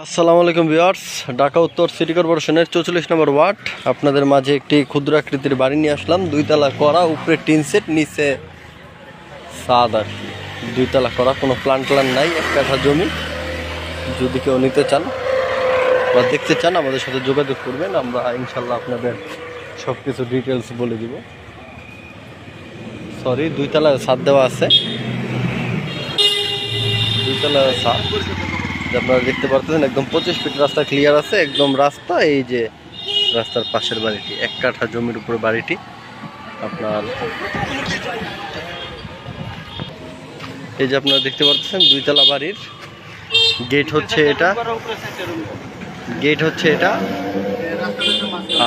আসসালামু আলাইকুম ভিউয়ার্স, ঢাকা উত্তর সিটি কর্পোরেশনের 44 নম্বর ওয়ার্ড আপনাদের মাঝে একটি ক্ষুদ্র আকৃতির বাড়ি নিয়ে আসলাম। দুইতলা করা, উপরে টিন সেট, নিচে ছাদ আর কি। দুইতলা করা, কোনো প্ল্যান নাই, 1 কাঠা জমি। যদি কেউ নিতে চান বা দেখতে চান আমাদের সাথে যোগাযোগ করবেন, আমরা ইনশাল্লাহ আপনাদের সব কিছু ডিটেলস বলে দিব। সরি, দুইতলা ছাদ দেওয়া আছে, দুইতলা ছাদ আপনারা দেখতে পারতেছেন। একদম 25 ফিট রাস্তা ক্লিয়ার আছে, একদম রাস্তা। এই যে রাস্তার পাশের বাড়িটি, 1 কাঠা জমির উপরে বাড়িটি আপনার। এই যে আপনারা দেখতে পাচ্ছেন দুইতলা বাড়ির গেট হচ্ছে এটা,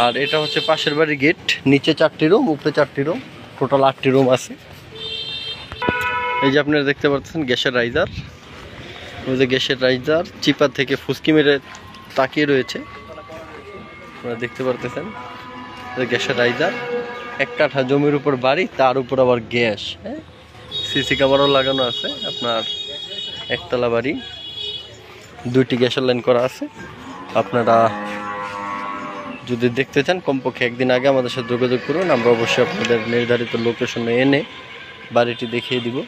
আর এটা হচ্ছে পাশের বাড়ির গেট। নিচে 4টি রুম, উপরে 4টি রুম, টোটাল 8টি রুম আছে। এই যে আপনারা দেখতে পাচ্ছেন গ্যাসের রাইজার, ওই যে গ্যাসের রাইজার চিপার থেকে ফুসকি মেরে তাকিয়ে রয়েছে, আপনারা দেখতে পারতেছেন। গ্যাসের রাইজার, 1 কাঠা জমির উপর বাড়ি, তার উপর আবার গ্যাস। হ্যাঁ, সিসি ক্যামেরাও লাগানো আছে। আপনার একতলা বাড়ি, 2টি গ্যাসের লাইন করা আছে। আপনারা যদি দেখতে চান কমপক্ষে একদিন আগে আমাদের সাথে যোগাযোগ করুন, আমরা অবশ্যই আপনাদের নির্ধারিত লোকেশনে এনে বাড়িটি দেখিয়ে দিব।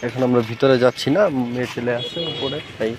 এখন আমরা ভিতরে যাচ্ছি না, মেয়ে ছেলে আছে উপরে, তাই